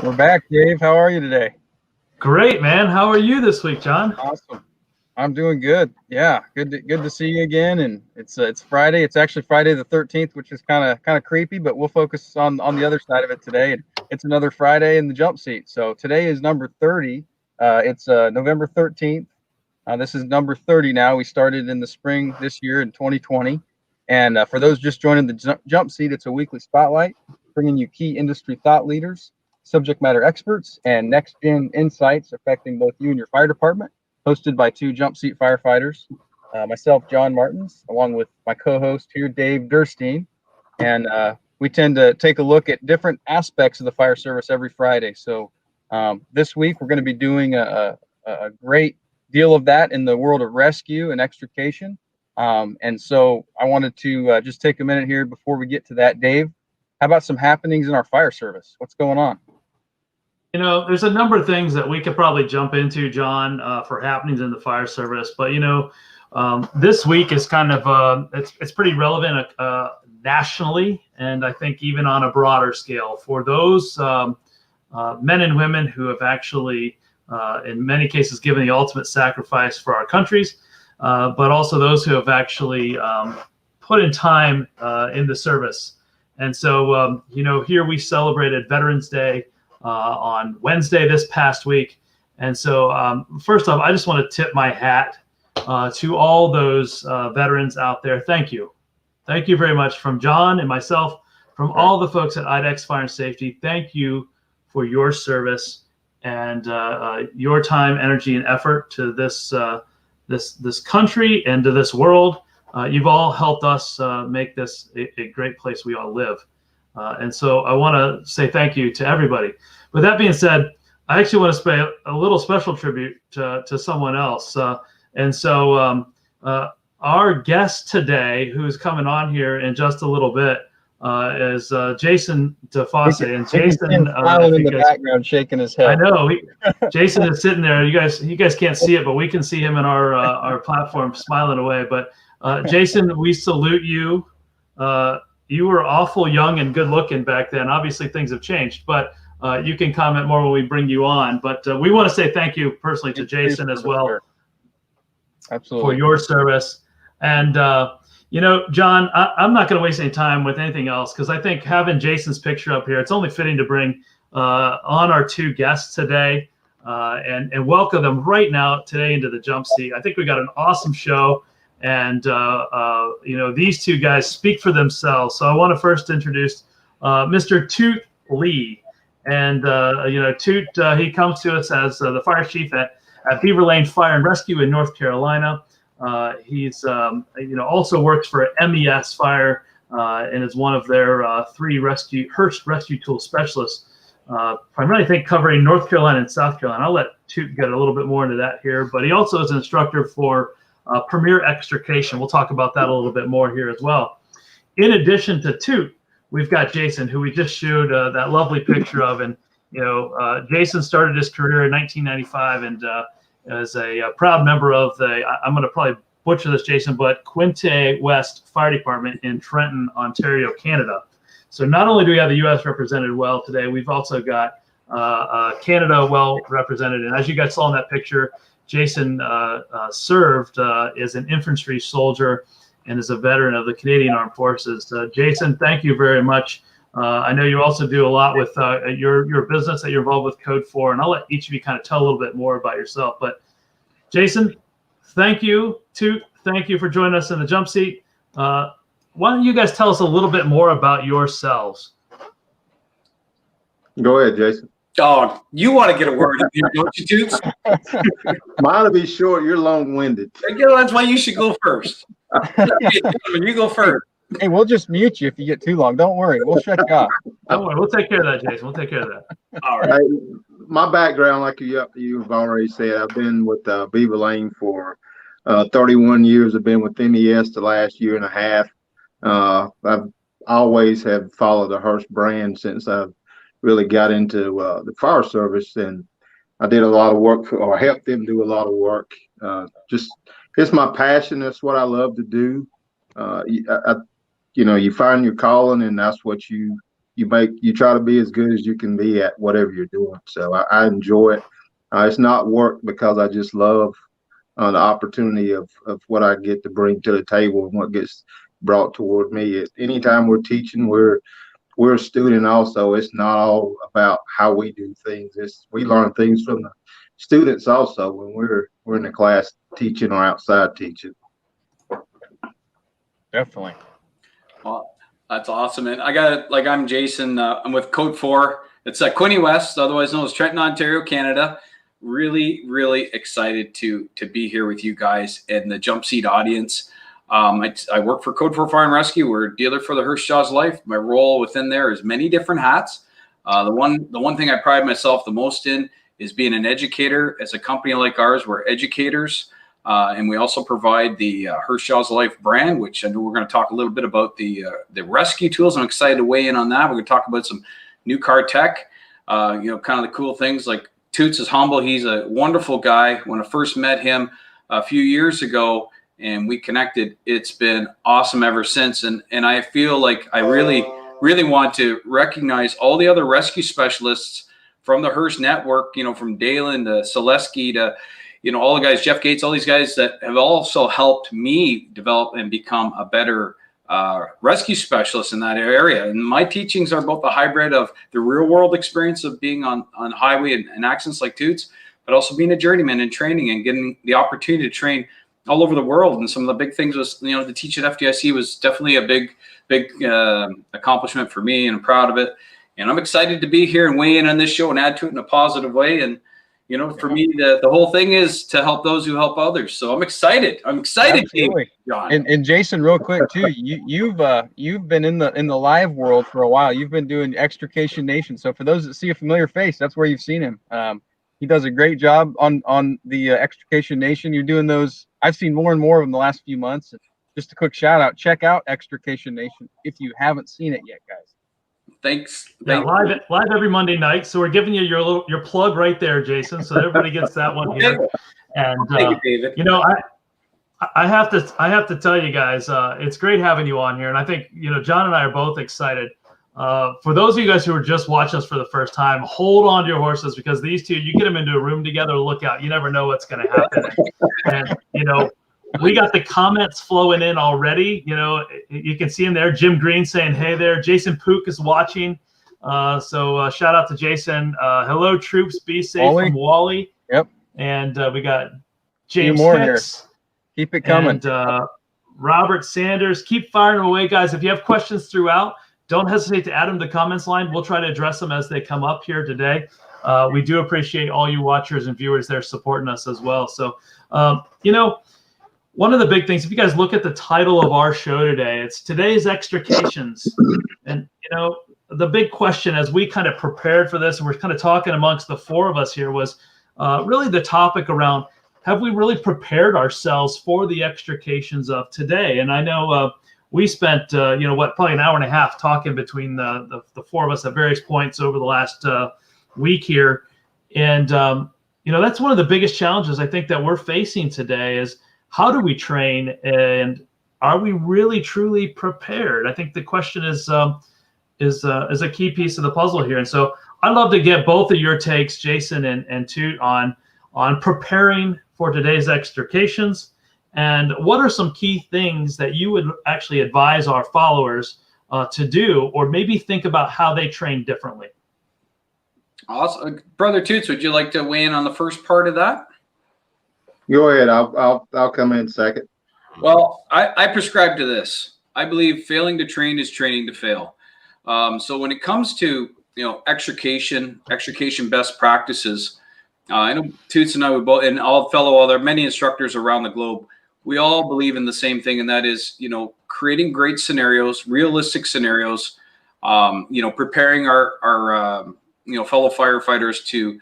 We're back, Dave. How are you today? Great, man. How are you this week, John? Awesome. I'm doing good. Yeah, good to see you again. And it's Friday. It's actually Friday the 13th, which is kind of creepy, but we'll focus on the other side of it today. And it's another Friday in the jump seat. So today is number 30. It's November 13th. This is number 30 now. We started in the spring this year in 2020. And for those just joining the jump seat, it's a weekly spotlight, bringing you key industry thought leaders, subject matter experts, and next gen insights affecting both you and your fire department. Hosted by two jump seat firefighters, myself, John Martins, along with my co-host here, Dave Durstein. And we tend to take a look at different aspects of the fire service every Friday. So this week we're going to be doing a great deal of that in the world of rescue and extrication. And so I wanted to just take a minute here before we get to that. Dave, how about some happenings in our fire service? What's going on? There's a number of things that we could probably jump into, John, for happenings in the fire service. But this week is kind of it's pretty relevant nationally, and I think even on a broader scale for those men and women who have actually, in many cases, given the ultimate sacrifice for our countries, but also those who have actually put in time in the service. And so, here we celebrated Veterans Day on Wednesday this past week. And so first off, I just want to tip my hat to all those veterans out there. Thank you. Thank you very much from John and myself, from all the folks at IDEX Fire and Safety. Thank you for your service and your time, energy, and effort to this country and to this world. You've all helped us make this a great place we all live. And so I want to say thank you to everybody. With that being said, I actually want to pay a little special tribute to someone else. And so our guest today, who is coming on here in just a little bit, is Jason DeFosse. And Jason, in the background, shaking his head. I know. Jason is sitting there. You guys can't see it, but we can see him in our platform smiling away. But Jason, we salute you. You were awful young and good looking back then. Obviously, things have changed, but you can comment more when we bring you on. But we want to say thank you personally to Jason as well. Absolutely. For your service. And, John, I'm not going to waste any time with anything else because I think having Jason's picture up here, it's only fitting to bring on our two guests today and welcome them right now today into the jump seat. I think we got an awesome show. And, these two guys speak for themselves. So I want to first introduce Mr. Toot Lee. And, Toot, he comes to us as the fire chief at Beaver Lane Fire and Rescue in North Carolina. He's, also works for MES Fire and is one of their three Hurst rescue tool specialists, primarily, I think, covering North Carolina and South Carolina. I'll let Toot get a little bit more into that here. But he also is an instructor for Premier Extrication. We'll talk about that a little bit more here as well. In addition to Toot, we've got Jason, who we just showed that lovely picture of. And, Jason started his career in 1995 and as a proud member of I'm going to probably butcher this, Jason, but Quinte West Fire Department in Trenton, Ontario, Canada. So not only do we have the U.S. represented well today, we've also got Canada well represented. And as you guys saw in that picture, Jason served as an infantry soldier and is a veteran of the Canadian Armed Forces. Jason, thank you very much. I know you also do a lot with your business that you're involved with Code 4, and I'll let each of you kind of tell a little bit more about yourself. But Jason, thank you. Toot, thank you for joining us in the jump seat. Why don't you guys tell us a little bit more about yourselves? Go ahead, Jason. Oh, you want to get a word in here, don't you, Toots? Mine will be short. You're long-winded. That's why you should go first. You go first. Hey, we'll just mute you if you get too long. Don't worry. We'll shut you off. Don't worry. We'll take care of that, Jason. We'll take care of that. All right. My background, like you've already said, I've been with Beaver Lane for 31 years. I've been with MES the last year and a half. I've always have followed the Hurst brand since I've really got into the fire service, and I did a lot of work or helped them do a lot of work. Just it's my passion. That's what I love to do. You find your calling, and that's what you you try to be as good as you can be at whatever you're doing. So I enjoy it. It's not work because I just love the opportunity of what I get to bring to the table and what gets brought toward me. Anytime we're teaching, we're a student also. It's not all about how we do things. We learn things from the students also when we're in the class teaching or outside teaching. Definitely. Well, that's awesome. And I'm Jason. I'm with Code 4. It's Quinte West, otherwise known as Trenton, Ontario, Canada. Really, really excited to be here with you guys and the Jump Seat audience. I work for Code 4 Fire and Rescue. We're a dealer for the Hirsch Jaws Life. My role within there is many different hats. The one thing I pride myself the most in is being an educator. As a company like ours, we're educators. And we also provide the Hirsch Jaws Life brand, which I know we're going to talk a little bit about the rescue tools. I'm excited to weigh in on that. We're going to talk about some new car tech, kind of the cool things like Toots is humble. He's a wonderful guy. When I first met him a few years ago and we connected, it's been awesome ever since. And I feel like I really, really want to recognize all the other rescue specialists from the Hirsch network, from Dalen to Selesky to, all the guys, Jeff Gates, all these guys that have also helped me develop and become a better rescue specialist in that area. And my teachings are both the hybrid of the real world experience of being on highway and accidents like Toots, but also being a journeyman and training and getting the opportunity to train all over the world. And some of the big things was, to teach at FDIC was definitely a big accomplishment for me, and I'm proud of it. And I'm excited to be here and weigh in on this show and add to it in a positive way. And for me, the whole thing is to help those who help others. So I'm excited. Absolutely. John. And Jason, real quick too, you've been in the live world for a while. You've been doing Extrication Nation. So for those that see a familiar face, that's where you've seen him. He does a great job on the Extrication Nation. You're doing those. I've seen more and more of them the last few months. Just a quick shout out. Check out Extrication Nation if you haven't seen it yet, guys. Thanks. Yeah, live every Monday night. So we're giving you your plug right there, Jason. So everybody gets that one here. And Thank you, David. I have to tell you guys, it's great having you on here. And I think John and I are both excited. For those of you guys who are just watching us for the first time, hold on to your horses, because these two, you get them into a room together, look out. You never know what's going to happen. And we got the comments flowing in already. You can see him there. Jim Green saying, hey there. Jason Pook is watching. So shout out to Jason. Hello, troops. Be safe from Wally. Yep. And we got James Hicks. Keep it coming. And Robert Sanders. Keep firing away, guys. If you have questions throughout, don't hesitate to add them to the comments line. We'll try to address them as they come up here today. We do appreciate all you watchers and viewers there supporting us as well. So, one of the big things, if you guys look at the title of our show today, it's Today's Extrications. And, the big question as we kind of prepared for this, and we're kind of talking amongst the four of us here, was really the topic around, have we really prepared ourselves for the extrications of today? And I know we spent, probably an hour and a half talking between the four of us at various points over the last week here. And, that's one of the biggest challenges I think that we're facing today is, how do we train, and are we really truly prepared? I think the question is a key piece of the puzzle here. And so I'd love to get both of your takes, Jason and Toot, on preparing for today's extrications, and what are some key things that you would actually advise our followers to do, or maybe think about how they train differently. Awesome. Brother Toots, would you like to weigh in on the first part of that? Go ahead. I'll come in second. Well, I prescribe to this. I believe failing to train is training to fail. So when it comes to extrication best practices, I know Toots and I would both, and all fellow other many instructors around the globe, we all believe in the same thing, and that is creating great scenarios, realistic scenarios. Preparing our fellow firefighters to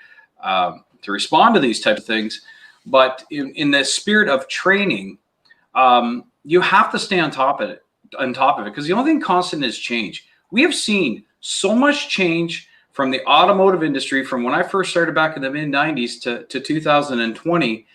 respond to these types of things. But in the spirit of training, you have to stay on top of it, because the only thing constant is change. We have seen so much change from the automotive industry from when I first started back in the mid-90s to 2020.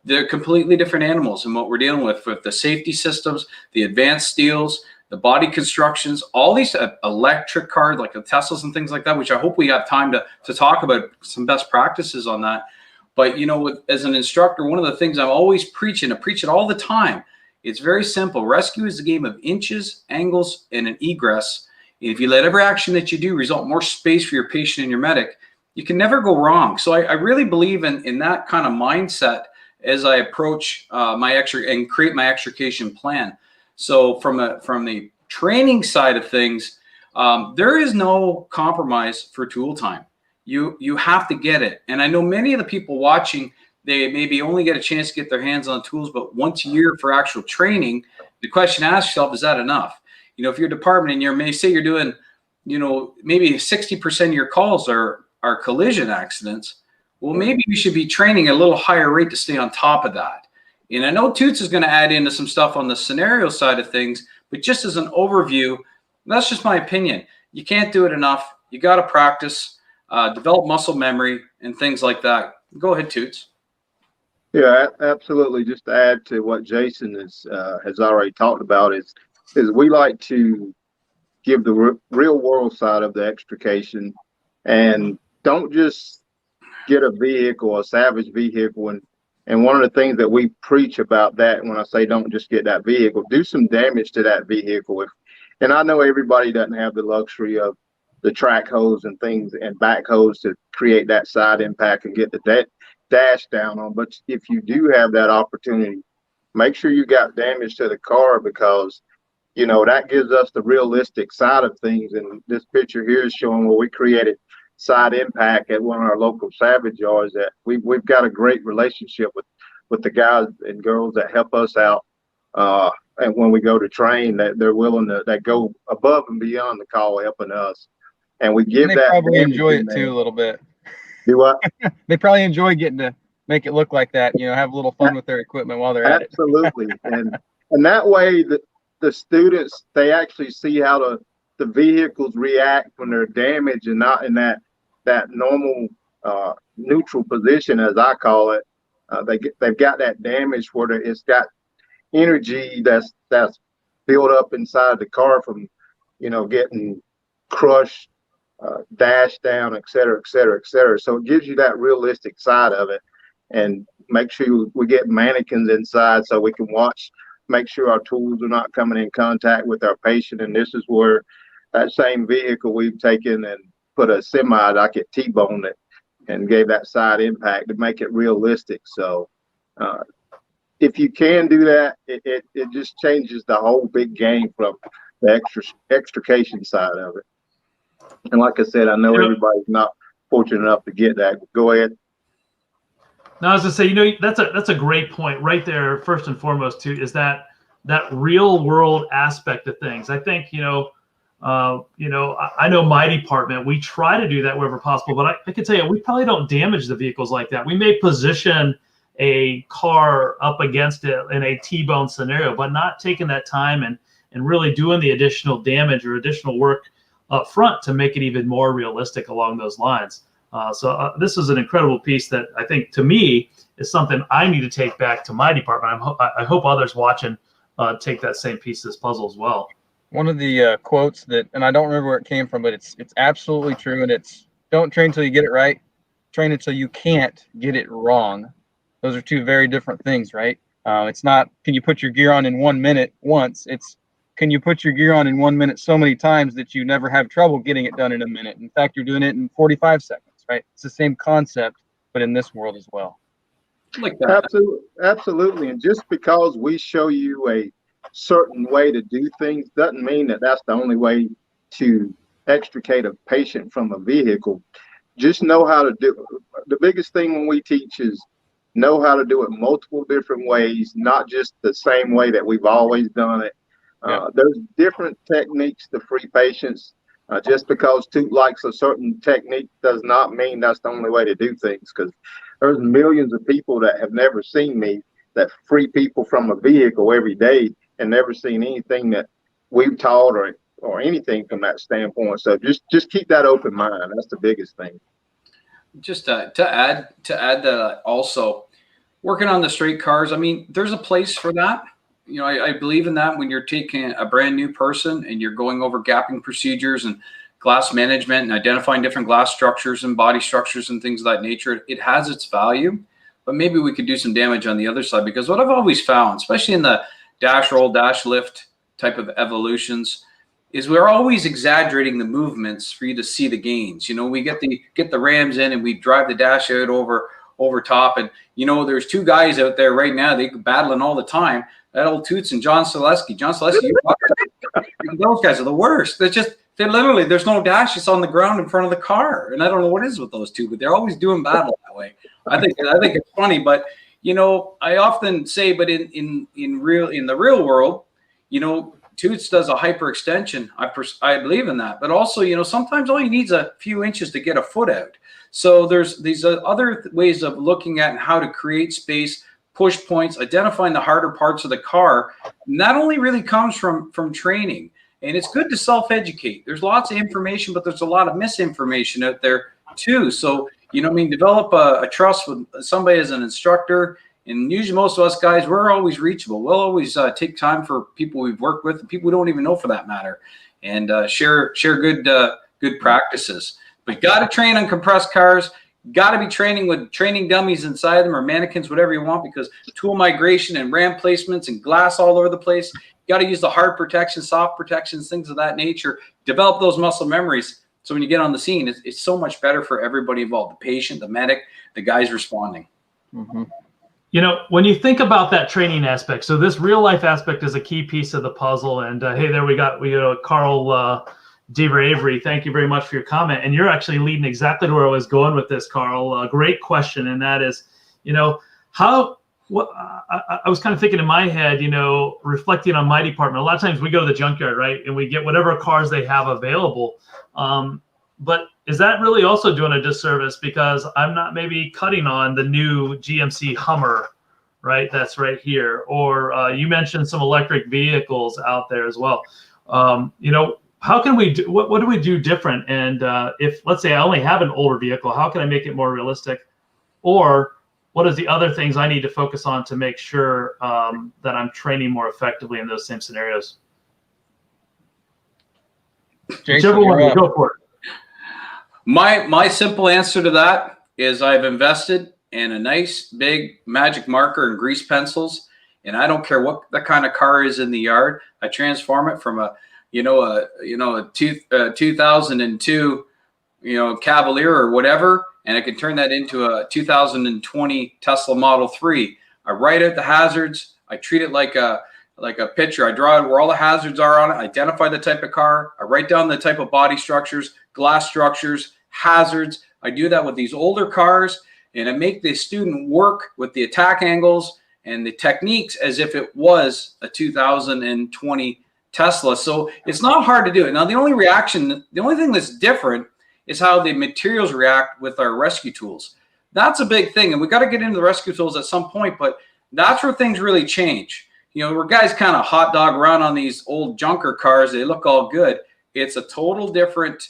They're completely different animals, and what we're dealing with the safety systems, the advanced steels, the body constructions, all these electric cars like the Teslas and things like that, which I hope we have time to talk about some best practices on that. But, you know, as an instructor, one of the things I'm always preaching, I preach it all the time. It's very simple. Rescue is a game of inches, angles, and an egress. And if you let every action that you do result in more space for your patient and your medic, you can never go wrong. So I really believe in that kind of mindset as I approach and create my extrication plan. So from the training side of things, there is no compromise for tool time. You have to get it. And I know many of the people watching, they maybe only get a chance to get their hands on tools, but once a year for actual training, the question to ask yourself, is that enough? You know, if your department and you're doing, you know, maybe 60% of your calls are collision accidents, well, maybe you should be training at a little higher rate to stay on top of that. And I know Toots is going to add into some stuff on the scenario side of things, but just as an overview, that's just my opinion. You can't do it enough. You got to practice, develop muscle memory and things like that. Go ahead, Toots. Yeah, absolutely. Just to add to what Jason has already talked about is we like to give the real world side of the extrication, and don't just get a vehicle, a salvage vehicle. And one of the things that we preach about that, when I say don't just get that vehicle, do some damage to that vehicle. And I know everybody doesn't have the luxury of the track hose and things and back hose to create that side impact and get the dash down on. But if you do have that opportunity, make sure you got damage to the car, because, you know, that gives us the realistic side of things. And this picture here is showing where we created side impact at one of our local salvage yards. That we've got a great relationship with the guys and girls that help us out. And when we go to train, that they're willing to go above and beyond the call, helping us. And we give that. They probably enjoy it too a little bit. Do what? They probably enjoy getting to make it look like that, you know, have a little fun with their equipment while they're at it. Absolutely. and that way the students, they actually see how the vehicles react when they're damaged and not in that normal neutral position, as I call it. They've got that damage where it's got energy that's built up inside the car from, you know, getting crushed, dashed down, et cetera, et cetera, et cetera. So it gives you that realistic side of it. And make sure we get mannequins inside so we can watch, make sure our tools are not coming in contact with our patient. And this is where that same vehicle we've taken and put a semi like it T-boned it and gave that side impact to make it realistic. So if you can do that, it just changes the whole big game from the extrication side of it. And like I said, I know everybody's not fortunate enough to get that. Go ahead. Now, I was gonna say, you know, that's a great point right there. First and foremost, too, is that real world aspect of things. I think, I know my department, we try to do that wherever possible, but I can tell you, we probably don't damage the vehicles like that. We may position a car up against it in a T-bone scenario, but not taking that time and really doing the additional damage or additional work up front to make it even more realistic along those lines. So this is an incredible piece that I think, to me, is something I need to take back to my department. I hope others watching take that same piece of this puzzle as well. One of the quotes that, and I don't remember where it came from, but it's absolutely true, and it's, don't train until you get it right, train until you can't get it wrong. Those are two very different things, right? It's not, can you put your gear on in 1 minute once? It's, can you put your gear on in 1 minute so many times that you never have trouble getting it done in a minute? In fact, you're doing it in 45 seconds, right? It's the same concept, but in this world as well. Like that. Absolutely. And just because we show you a certain way to do things doesn't mean that that's the only way to extricate a patient from a vehicle. Just know how to do it. The biggest thing when we teach is know how to do it multiple different ways, not just the same way that we've always done it. There's different techniques to free patients. Just because Toot likes a certain technique does not mean that's the only way to do things, because there's millions of people that have never seen me that free people from a vehicle every day and never seen anything that we've taught or anything from that standpoint. So just keep that open mind. That's the biggest thing. Just to add that, also working on the straight cars, I mean, there's a place for that. I believe in that when you're taking a brand new person and you're going over gapping procedures and glass management and identifying different glass structures and body structures and things of that nature, it has its value. But maybe we could do some damage on the other side, because what I've always found, especially in the dash roll, dash lift type of evolutions, is we're always exaggerating the movements for you to see the gains. We get the Rams in and we drive the dash out over top, and there's two guys out there right now, they battling all the time. That old Toots and John Selesky, those guys are the worst. There's no dash, it's on the ground in front of the car, and I don't know what is with those two, but they're always doing battle that way. I think it's funny, but I often say, but in the real world, Toots does a hyperextension. I believe in that, but also sometimes all you need is a few inches to get a foot out. So there's these other ways of looking at how to create space, push points, identifying the harder parts of the car. And that only really comes from training, and it's good to self-educate. There's lots of information, but there's a lot of misinformation out there too. So develop a trust with somebody as an instructor. And usually most of us guys, we're always reachable. We'll always take time for people we've worked with and people we don't even know for that matter, and share good practices. But you got to train on compressed cars. Got to be training with training dummies inside them or mannequins, whatever you want, because tool migration and ram placements and glass all over the place. You got to use the hard protection, soft protections, things of that nature. Develop those muscle memories. So when you get on the scene, it's so much better for everybody involved, the patient, the medic, the guys responding. Mm-hmm. When you think about that training aspect, so this real life aspect is a key piece of the puzzle. And hey, there we got Carl Deaver Avery. Thank you very much for your comment. And you're actually leading exactly to where I was going with this, Carl. Great question. And that is, I was kind of thinking in my head, reflecting on my department. A lot of times we go to the junkyard, right? And we get whatever cars they have available. But is that really also doing a disservice, because I'm not maybe cutting on the new GMC Hummer, right? That's right here. Or you mentioned some electric vehicles out there as well. How can we do, what do we do different? And if, let's say I only have an older vehicle, how can I make it more realistic? Or what is the other things I need to focus on to make sure that I'm training more effectively in those same scenarios? Jason, whichever one you go for it. My simple answer to that is I've invested in a nice big magic marker and grease pencils, and I don't care what the kind of car is in the yard. I transform it from a 2002 Cavalier or whatever, and I can turn that into a 2020 Tesla Model 3. I write out the hazards. I treat it like a picture. I draw where all the hazards are on it, identify the type of car. I write down the type of body structures, glass structures, hazards. I do that with these older cars, and I make the student work with the attack angles and the techniques as if it was a 2020 Tesla. So it's not hard to do it. Now, the only thing that's different is how the materials react with our rescue tools. That's a big thing, and we got to get into the rescue tools at some point, but that's where things really change. Where guys kind of hot dog around on these old junker cars, they look all good. It's a total different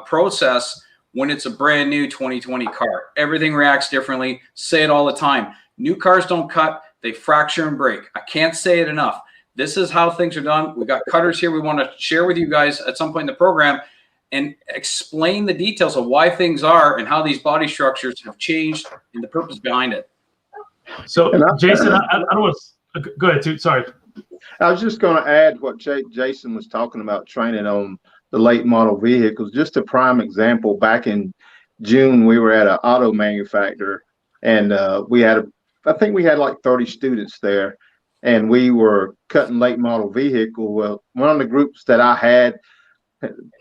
process when it's a brand new 2020 car. Everything reacts differently. Say it all the time. New cars don't cut, they fracture and break. I can't say it enough. This is how things are done. We got cutters here we want to share with you guys at some point in the program and explain the details of why things are and how these body structures have changed and the purpose behind it. So, Jason, I don't want to go ahead, too. Sorry. I was just going to add what Jason was talking about, training on the late model vehicles. Just a prime example, back in June, we were at an auto manufacturer, and I think we had like 30 students there, and we were cutting late model vehicle. Well, one of the groups that I had,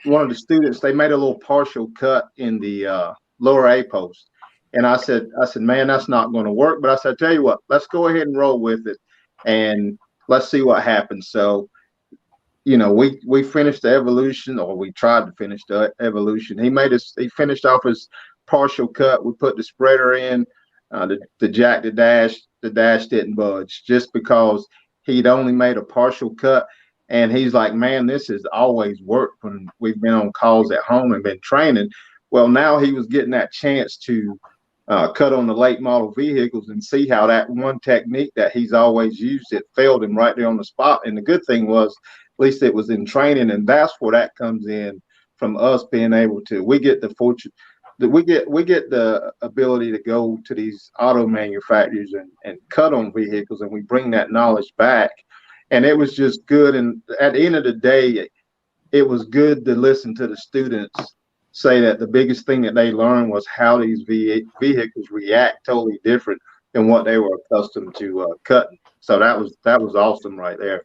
one of the students, they made a little partial cut in the lower A post. And I said, man, that's not going to work. But I said, tell you what, let's go ahead and roll with it, and let's see what happens. So, we finished the evolution, or we tried to finish the evolution. He finished off his partial cut. We put the spreader in, the jack, the dash didn't budge just because he'd only made a partial cut. And he's like, man, this has always worked when we've been on calls at home and been training. Well, now he was getting that chance to cut on the late model vehicles and see how that one technique that he's always used, it failed him right there on the spot. And the good thing was, at least it was in training, and that's where that comes in from us being able to. We get the fortune that we get the ability to go to these auto manufacturers and cut on vehicles, and we bring that knowledge back. And it was just good. And at the end of the day, it was good to listen to the students say that the biggest thing that they learned was how these vehicles react totally different than what they were accustomed to cutting. So that was awesome right there.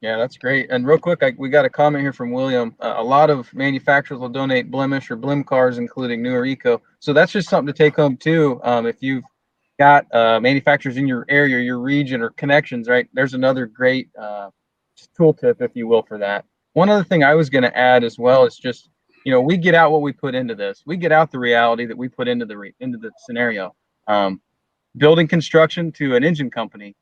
Yeah, that's great. And real quick, we got a comment here from William. A lot of manufacturers will donate blemish or blim cars, including newer eco. So that's just something to take home too. If you've got manufacturers in your area, your region, or connections, right? There's another great tool tip, if you will, for that. One other thing I was going to add as well is just, we get out what we put into this. We get out the reality that we put into the scenario. Building construction to an engine company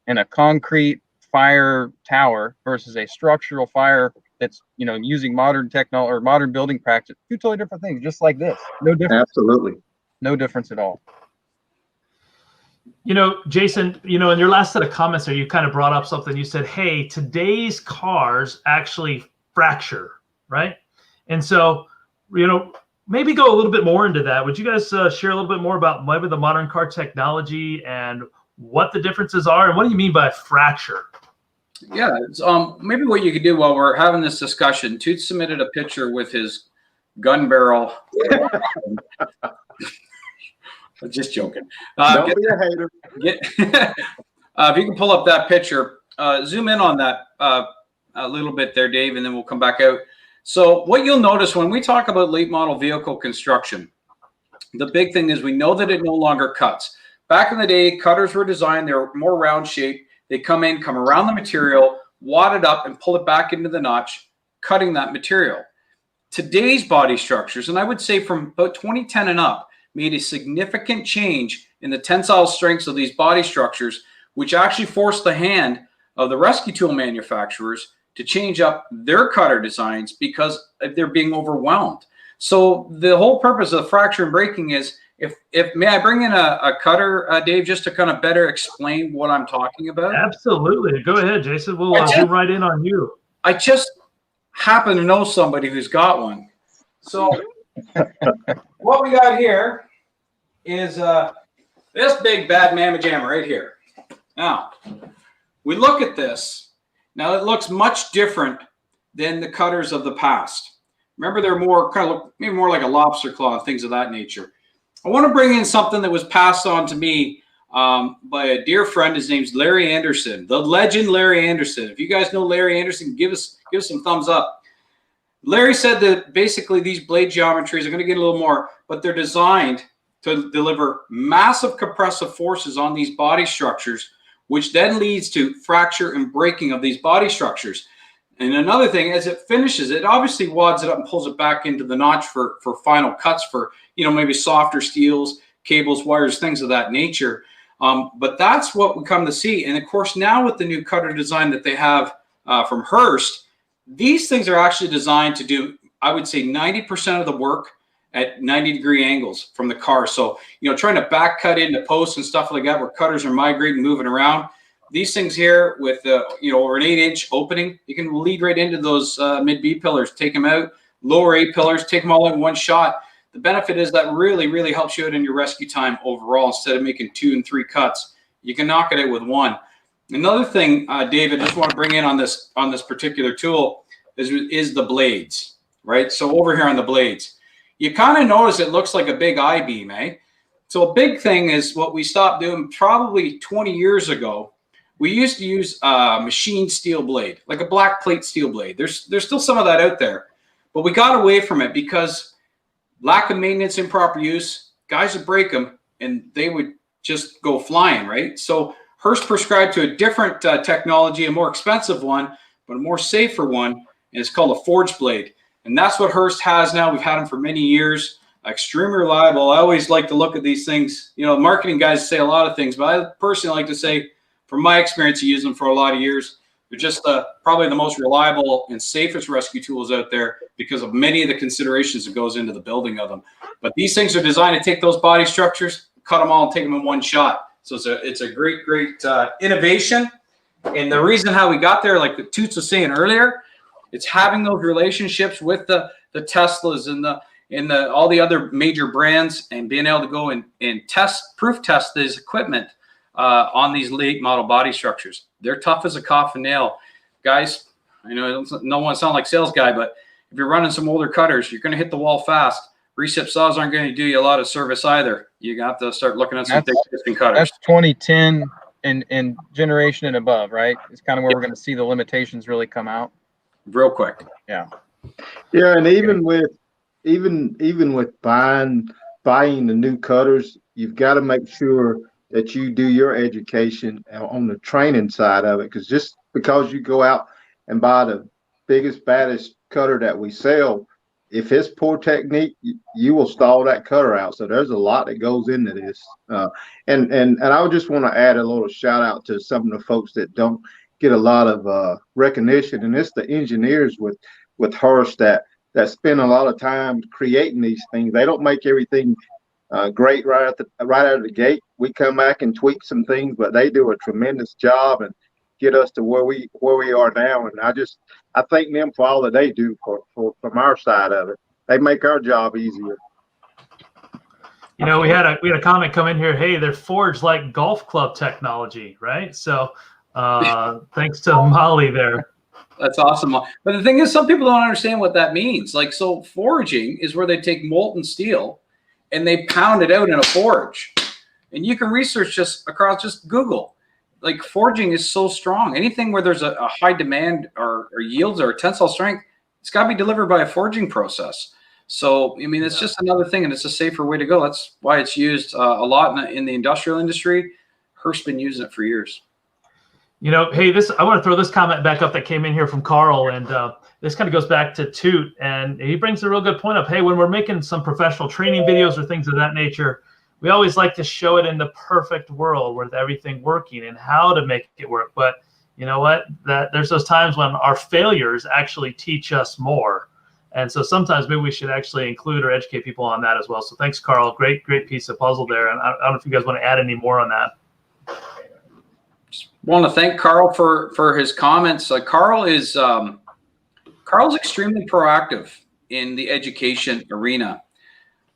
and a concrete fire tower versus a structural fire that's using modern technology or modern building practice. Two totally different things, just like this. No difference. Absolutely. No difference at all. Jason, in your last set of comments there, you kind of brought up something. You said, hey, today's cars actually fracture, right? And so, maybe go a little bit more into that. Would you guys share a little bit more about maybe the modern car technology and what the differences are? And what do you mean by fracture? Yeah, maybe what you could do while we're having this discussion, Toot submitted a picture with his gun barrel. Just joking. Don't be a hater. If you can pull up that picture, zoom in on that a little bit there, Dave, and then we'll come back out. So what you'll notice when we talk about late model vehicle construction, the big thing is we know that it no longer cuts. Back in the day, cutters were designed, they're more round shaped. They come around the material, wad it up, and pull it back into the notch, cutting that material. Today's body structures, and I would say from about 2010 and up, made a significant change in the tensile strengths of these body structures, which actually forced the hand of the rescue tool manufacturers to change up their cutter designs because they're being overwhelmed. So the whole purpose of fracture and breaking is, if may I bring in a cutter, Dave, just to kind of better explain what I'm talking about? Absolutely. Go ahead, Jason. We'll zoom right in on you. I just happen to know somebody who's got one. So what we got here is this big bad mamma jamma right here. Now, we look at this. Now, it looks much different than the cutters of the past. Remember, they're more kind of maybe more like a lobster claw and things of that nature. I want to bring in something that was passed on to me by a dear friend. His name's Larry Anderson, the legend Larry Anderson. If you guys know Larry Anderson, give us some thumbs up. Larry said that basically these blade geometries are going to get a little more, but they're designed to deliver massive compressive forces on these body structures, which then leads to fracture and breaking of these body structures. And another thing, as it finishes, it obviously wads it up and pulls it back into the notch for final cuts for, maybe softer steels, cables, wires, things of that nature. But that's what we come to see. And of course, now with the new cutter design that they have from Hurst, these things are actually designed to do, I would say, 90% of the work at 90-degree angles from the car. So, trying to back cut into posts and stuff like that where cutters are migrating, moving around. These things here with, over an 8-inch opening, you can lead right into those mid-B pillars, take them out, lower A pillars, take them all in one shot. The benefit is that really, really helps you out in your rescue time overall. Instead of making 2 and 3 cuts, you can knock it out with 1. Another thing, David, I just want to bring in on this particular tool is the blades, right? So over here on the blades, you kind of notice it looks like a big I-beam, eh? So a big thing is what we stopped doing probably 20 years ago. We used to use a machined steel blade, like a black plate steel blade. There's still some of that out there, but we got away from it because lack of maintenance, improper use, guys would break them and they would just go flying, right? So Hurst prescribed to a different technology, a more expensive one, but a more safer one, and it's called a forged blade. And that's what Hurst has now. We've had them for many years, extremely reliable. I always like to look at these things. Marketing guys say a lot of things, but I personally like to say, from my experience, I use them for a lot of years. They're just probably the most reliable and safest rescue tools out there because of many of the considerations that goes into the building of them. But these things are designed to take those body structures, cut them all, and take them in one shot. So it's a great innovation. And the reason how we got there, like the Toots was saying earlier, it's having those relationships with the Teslas and all the other major brands, and being able to go and proof test this equipment on these late model body structures. They're tough as a coffin nail. Guys, I know I don't want to sound like sales guy, but if you're running some older cutters, you're going to hit the wall fast. Recip saws aren't going to do you a lot of service either. You have to start looking at some thick piston cutters. That's 2010 and generation and above, right? It's kind of where we're going to see the limitations really come out. Real quick. Yeah. Yeah, and even with buying the new cutters, you've got to make sure that you do your education on the training side of it, because just because you go out and buy the biggest, baddest cutter that we sell, if it's poor technique, you will stall that cutter out. So there's a lot that goes into this. And I would just want to add a little shout out to some of the folks that don't get a lot of recognition, and it's the engineers with Hurst that spend a lot of time creating these things. They don't make everything great right out of the gate. We come back and tweak some things, but they do a tremendous job and get us to where we are now. And I thank them for all that they do from our side of it. They make our job easier. You know, we had a comment come in here. Hey, they're forged like golf club technology, right? So thanks to Molly there. That's awesome. But the thing is, some people don't understand what that means. Like, so forging is where they take molten steel and they pound it out in a forge. And you can research just Google. Like, forging is so strong. Anything where there's a high demand or yields or tensile strength, it's got to be delivered by a forging process. So, I mean, it's just another thing, and it's a safer way to go. That's why it's used a lot in the industrial industry. Hurst's been using it for years. You know, hey, I want to throw this comment back up that came in here from Carl, and this kind of goes back to Toot, and he brings a real good point up. Hey, when we're making some professional training videos or things of that nature, we always like to show it in the perfect world with everything working and how to make it work. But you know what? There's those times when our failures actually teach us more. And so sometimes maybe we should actually include or educate people on that as well. So thanks, Carl. Great piece of puzzle there. And I don't know if you guys want to add any more on that. Want to thank Carl for his comments. Carl's extremely proactive in the education arena,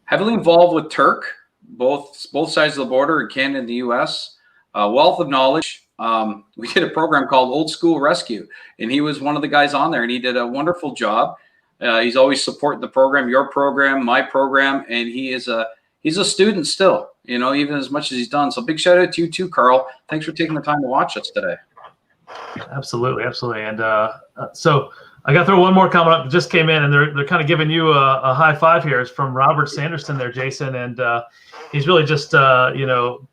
heavily involved with Turk, both sides of the border in Canada and the U.S. Wealth of knowledge. We did a program called Old School Rescue, and he was one of the guys on there, and he did a wonderful job. He's always supporting the program, your program, my program, and he's a student still, you know, even as much as he's done. So big shout out to you too, Carl. Thanks for taking the time to watch us today. Absolutely. And so I got to throw one more comment up that just came in, and they're kind of giving you a high five here. It's from Robert Sanderson there, Jason, and he's really just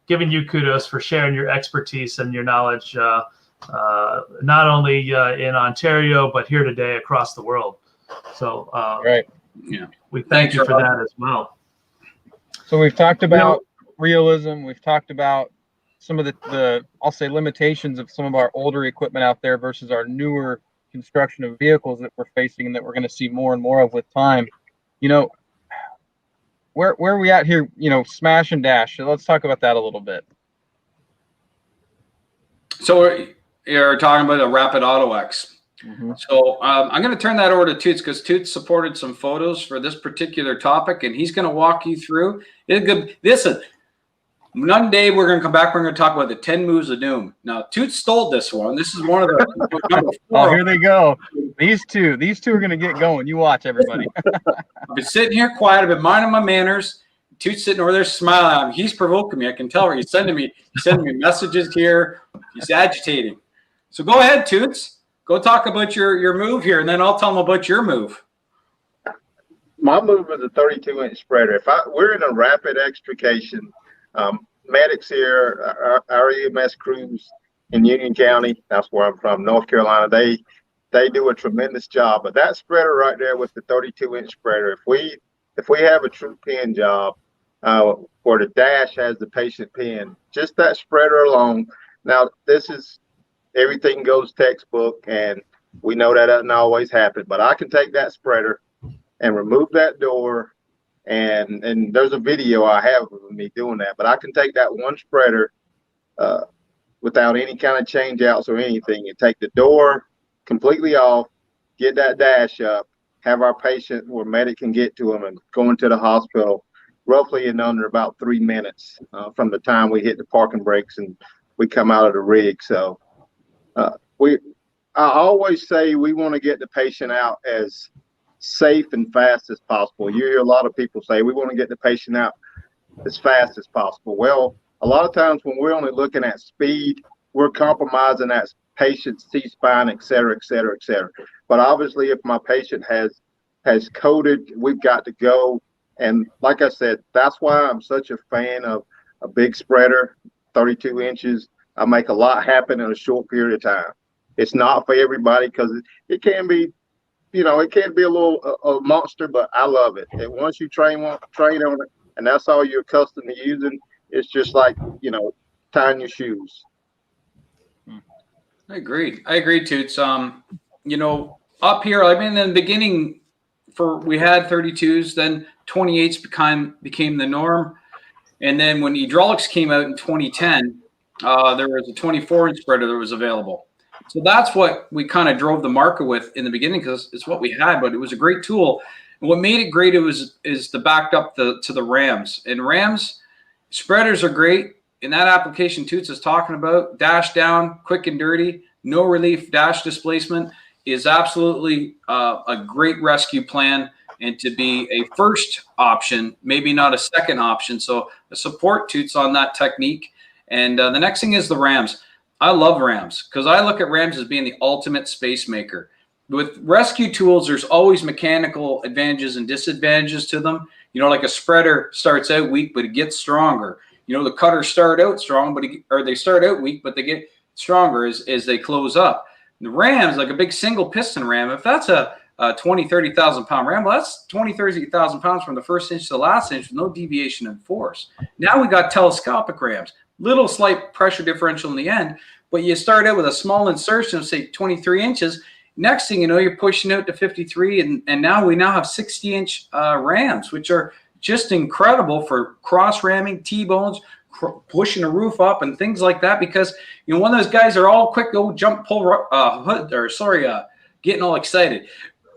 giving you kudos for sharing your expertise and your knowledge, not only in Ontario but here today across the world. So right, yeah, we thank you for that as well. So we've talked about realism. We've talked about some of the I'll say limitations of some of our older equipment out there versus our newer construction of vehicles that we're facing and that we're going to see more and more of with time. You know, where are we at here? You know, smash and dash. So let's talk about that a little bit. So you're talking about a Rapid Auto X. Mm-hmm. So I'm going to turn that over to Toots, because Toots supported some photos for this particular topic, and he's going to walk you through. Listen, one day we're going to come back. We're going to talk about the 10 moves of doom. Now, Toots stole this one. This is one of the number 4. Oh, here they go. These two are going to get going. You watch, everybody. I've been sitting here quiet. I've been minding my manners. Toots sitting over there smiling at me. He's provoking me. I can tell. He's sending me messages here. He's agitating. So go ahead, Toots. Go talk about your move here, and then I'll tell them about your move. My move is a 32-inch spreader. We're in a rapid extrication. Medics here, our EMS crews in Union County, that's where I'm from, North Carolina, they do a tremendous job. But that spreader right there with the 32-inch spreader, if we have a true pin job where the dash has the patient pin, just that spreader alone. Now, this is everything goes textbook, and we know that doesn't always happen. But I can take that spreader and remove that door, and there's a video I have of me doing that. But I can take that one spreader without any kind of change outs or anything, and take the door completely off, get that dash up, have our patient where medic can get to him, and go into the hospital roughly in under about 3 minutes from the time we hit the parking brakes and we come out of the rig. So I always say we want to get the patient out as safe and fast as possible. You hear a lot of people say we want to get the patient out as fast as possible. Well, a lot of times when we're only looking at speed, we're compromising that patient's C-spine, et cetera, et cetera, et cetera. But obviously, if my patient has coded, we've got to go. And like I said, that's why I'm such a fan of a big spreader, 32 inches. I make a lot happen in a short period of time. It's not for everybody because it can be, it can be a little a monster, but I love it. And once you train on it, and that's all you're accustomed to using, it's just like, tying your shoes. I agree, Toots. Up here, I mean, in the beginning, we had 32s, then 28s became the norm. And then when hydraulics came out in 2010, there was a 24-inch spreader that was available. So that's what we kind of drove the market with in the beginning because it's what we had, but it was a great tool. And what made it great is the backed up to the Rams. And Rams spreaders are great. In that application Toots is talking about, dash down, quick and dirty, no relief, dash displacement is absolutely a great rescue plan and to be a first option, maybe not a second option. So I support Toots on that technique. And the next thing is the Rams. I love Rams because I look at Rams as being the ultimate space maker. With rescue tools, there's always mechanical advantages and disadvantages to them. Like a spreader starts out weak, but it gets stronger. The cutters start out strong, they start out weak, but they get stronger as they close up. The Rams, like a big single piston ram, if that's a 20, 30,000 pound ram, well, that's 20, 30,000 pounds from the first inch to the last inch with no deviation in force. Now we got telescopic rams, little slight pressure differential in the end, but you start out with a small insertion of say 23 inches. Next thing you know, you're pushing out to 53, and now we have 60-inch rams, which are just incredible for cross ramming, T-bones, pushing a roof up and things like that. Because one of those guys are all quick, go jump, pull getting all excited,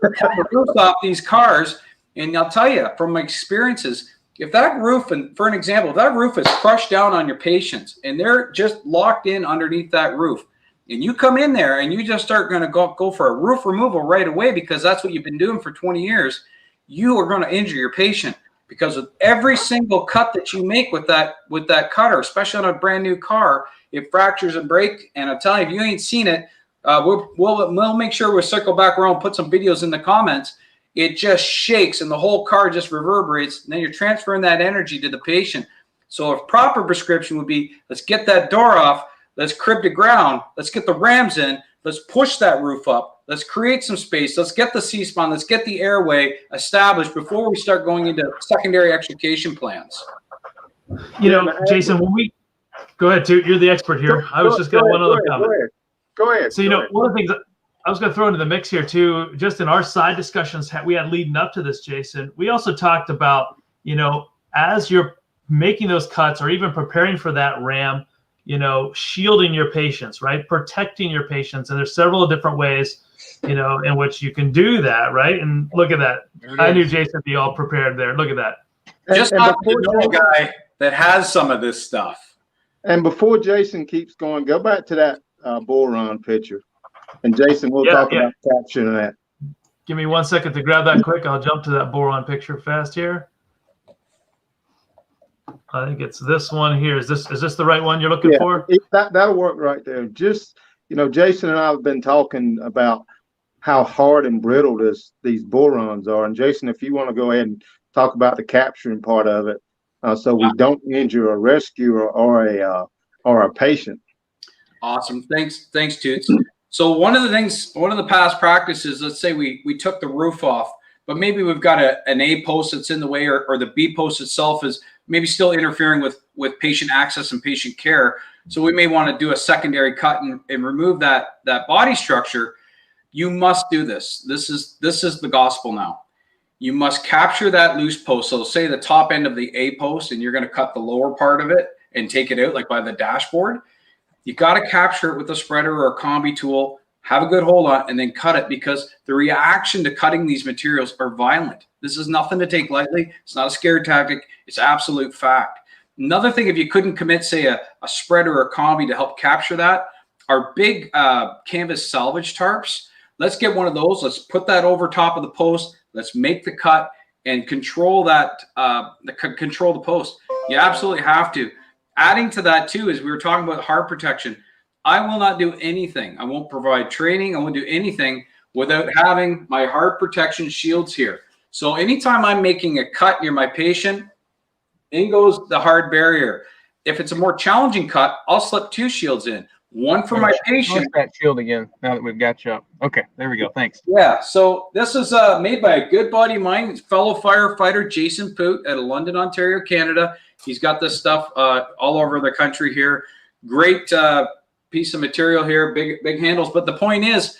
pull the roofs off these cars. And I'll tell you from my experiences, if that roof, and for an example, if that roof is crushed down on your patients and they're just locked in underneath that roof, and you come in there and you just start going to go for a roof removal right away because that's what you've been doing for 20 years, you are going to injure your patient. Because with every single cut that you make with that cutter, especially on a brand new car, it fractures and breaks. And I'm telling you, if you ain't seen it, we'll make sure we circle back around and put some videos in the comments. It just shakes and the whole car just reverberates. And then you're transferring that energy to the patient. So a proper prescription would be, let's get that door off. Let's crib to ground. Let's get the rams in. Let's push that roof up. Let's create some space. Let's get the C-spine. Let's get the airway established before we start going into secondary extrication plans. Jason, go ahead, too. You're the expert here. I was just going to one other comment. Go ahead. So, one of the things I was going to throw into the mix here, too, just in our side discussions we had leading up to this, Jason, we also talked about, as you're making those cuts or even preparing for that ram, shielding your patients, right? Protecting your patients. And there's several different ways, in which you can do that, right? And look at that. I knew Jason would be all prepared there. Look at that. Just not the guy that has some of this stuff. And before Jason keeps going, go back to that bull run picture. And Jason, we'll talk about capturing that. Give me 1 second to grab that quick. I'll jump to that boron picture fast here. I think it's this one here. Is this the right one you're looking for? That'll work right there. Just, Jason and I have been talking about how hard and brittle these bull runs are. And Jason, if you want to go ahead and talk about the capturing part of it, so we don't injure a rescuer or a patient. Awesome. Thanks, Toots. So one of the past practices, let's say we took the roof off, but maybe we've got an A post that's in the way, or the B post itself is maybe still interfering with patient access and patient care. So we may want to do a secondary cut and remove that body structure. You must do this. This is the gospel now. You must capture that loose post. So say the top end of the A post, and you're going to cut the lower part of it and take it out like by the dashboard. You got to capture it with a spreader or a combi tool, have a good hold on, and then cut it, because the reaction to cutting these materials are violent. This is nothing to take lightly. It's not a scare tactic. It's absolute fact. Another thing, if you couldn't commit, say, a spreader or a combi to help capture that, our big canvas salvage tarps, let's get one of those. Let's put that over top of the post. Let's make the cut and control that, control the post. You absolutely have to. Adding to that too, is we were talking about hard protection. I will not do anything. I won't provide training. I won't do anything without having my hard protection shields here. So anytime I'm making a cut near my patient, in goes the hard barrier. If it's a more challenging cut, I'll slip 2 shields in. One for my patient. That shield again, now that we've got you up. Okay, there we go. Thanks. Yeah, so this is made by a good buddy of mine, fellow firefighter Jason Poot out of London, Ontario, Canada. He's got this stuff all over the country here. Great piece of material here, big handles. But the point is,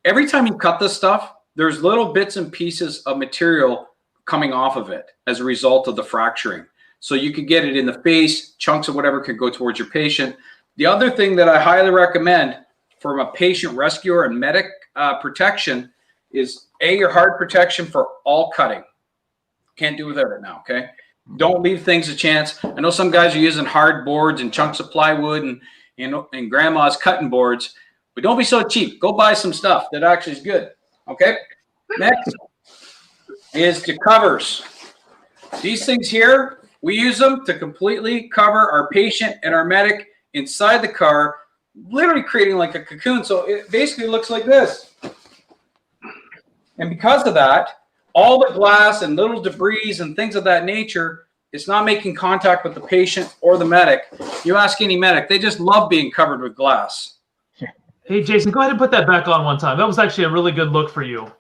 every time you cut this stuff, there's little bits and pieces of material coming off of it as a result of the fracturing. So you could get it in the face, chunks of whatever could go towards your patient. The other thing that I highly recommend from a patient rescuer and medic protection is your hard protection for all cutting. Can't do without it now, okay? Don't leave things a chance. I know some guys are using hard boards and chunks of plywood and grandma's cutting boards, but don't be so cheap. Go buy some stuff that actually is good, okay? Next is the covers. These things here, we use them to completely cover our patient and our medic inside the car, literally creating like a cocoon. So it basically looks like this. And because of that, all the glass and little debris and things of that nature, it's not making contact with the patient or the medic. You ask any medic, they just love being covered with glass. Hey, Jason, go ahead and put that back on one time. That was actually a really good look for you.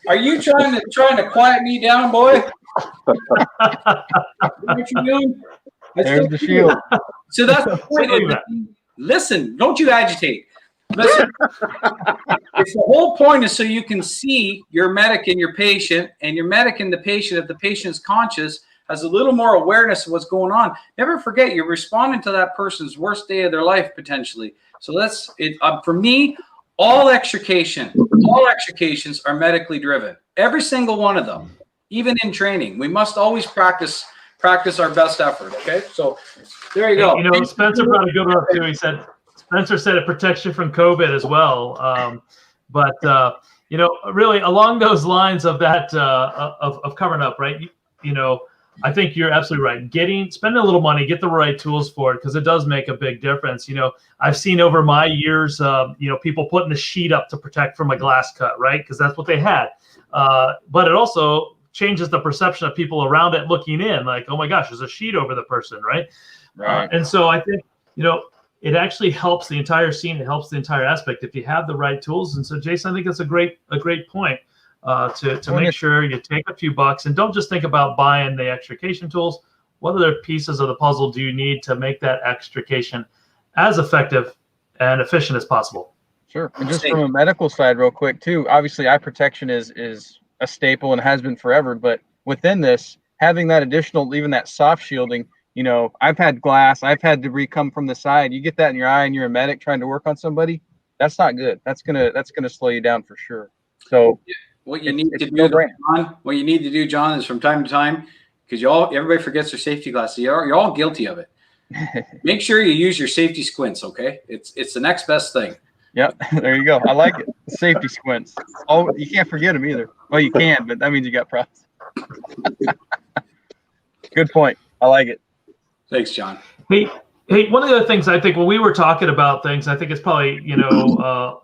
Are you trying to quiet me down, boy? What you doing? There's the shield. So that's the point. Listen, don't you agitate. Listen, it's the whole point is so you can see your medic and your patient, and your medic and the patient, if the patient's conscious, has a little more awareness of what's going on. Never forget, you're responding to that person's worst day of their life, potentially. So that's it. For me, all extrications are medically driven. Every single one of them, even in training. We must always practice our best effort, okay? So there you go. You know, Spencer brought a good one up too. He said, Spencer said it protects you from COVID as well. You know, really along those lines of that, of covering up, right? You know, I think you're absolutely right. Spending a little money, get the right tools for it, because it does make a big difference. You know, I've seen over my years, you know, people putting a sheet up to protect from a glass cut, right? Because that's what they had. But it also changes the perception of people around it looking in, like, oh my gosh, there's a sheet over the person, right? Right. And so I think, you know, it actually helps the entire scene. It helps the entire aspect if you have the right tools. And so, Jason, I think that's a great point to make sure you take a few bucks and don't just think about buying the extrication tools. What other pieces of the puzzle do you need to make that extrication as effective and efficient as possible? Sure. And just from a medical side, real quick, too, obviously eye protection is a staple and has been forever. But within this, having that additional, even that soft shielding, you know, I've had glass, I've had debris come from the side. You get that in your eye and you're a medic trying to work on somebody, that's not good. That's gonna slow you down for sure. So what you need to do, John, is from time to time, because everybody forgets their safety glasses. You're all guilty of it. Make sure you use your safety squints, okay? It's the next best thing. Yep, there you go. I like it. Safety squints. Oh, you can't forget them either. Well, you can, but that means you got problems. Good point. I like it. Thanks, John. Hey, one of the other things I think when we were talking about things, I think it's probably, you know,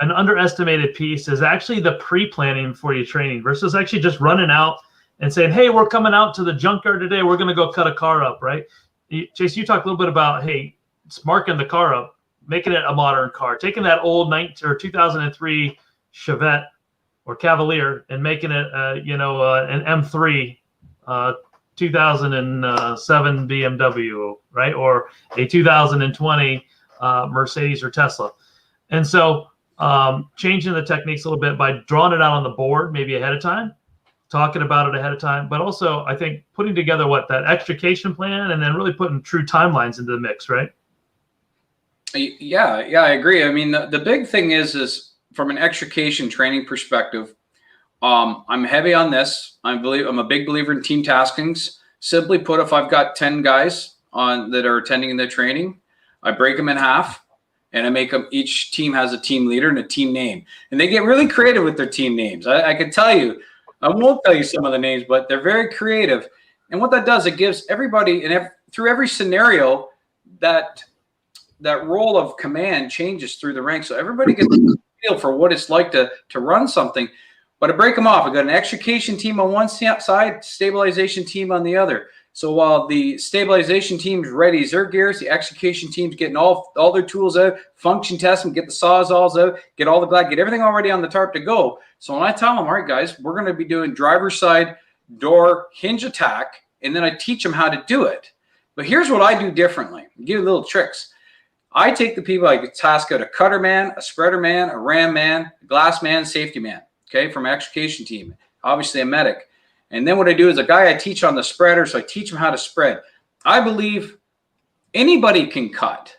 an underestimated piece is actually the pre-planning for your training versus actually just running out and saying, hey, we're coming out to the junkyard today. We're going to go cut a car up, right? Jason, you talked a little bit about, hey, marking the car up, making it a modern car, taking that old 2003 Chevette or Cavalier and making it, you know, an M3, 2007 BMW, right? Or a 2020 Mercedes or Tesla. And so changing the techniques a little bit by drawing it out on the board, maybe ahead of time, talking about it ahead of time, but also I think putting together that extrication plan and then really putting true timelines into the mix, right? Yeah, I agree. I mean, the big thing is from an extrication training perspective, I'm heavy on this. I'm a big believer in team taskings. Simply put, if I've got 10 guys that are attending the training, I break them in half and I make them, each team has a team leader and a team name. And they get really creative with their team names. I can tell you, I won't tell you some of the names, but they're very creative. And what that does, it gives everybody, and through every scenario, that role of command changes through the ranks. So everybody gets a feel for what it's like to run something. But I break them off. I got an extrication team on one side, stabilization team on the other. So while the stabilization team's ready their gears, the extrication team's getting all their tools out, function test them, get the sawzalls out, get all the glad, get everything already on the tarp to go. So when I tell them, all right, guys, we're going to be doing driver's side door hinge attack, and then I teach them how to do it. But here's what I do differently. I'll give you little tricks. I take the people, I task out a cutter man, a spreader man, a ram man, a glass man, safety man. Okay, from an extrication team, obviously a medic. And then what I do is a guy I teach on the spreader, so I teach him how to spread. I believe anybody can cut.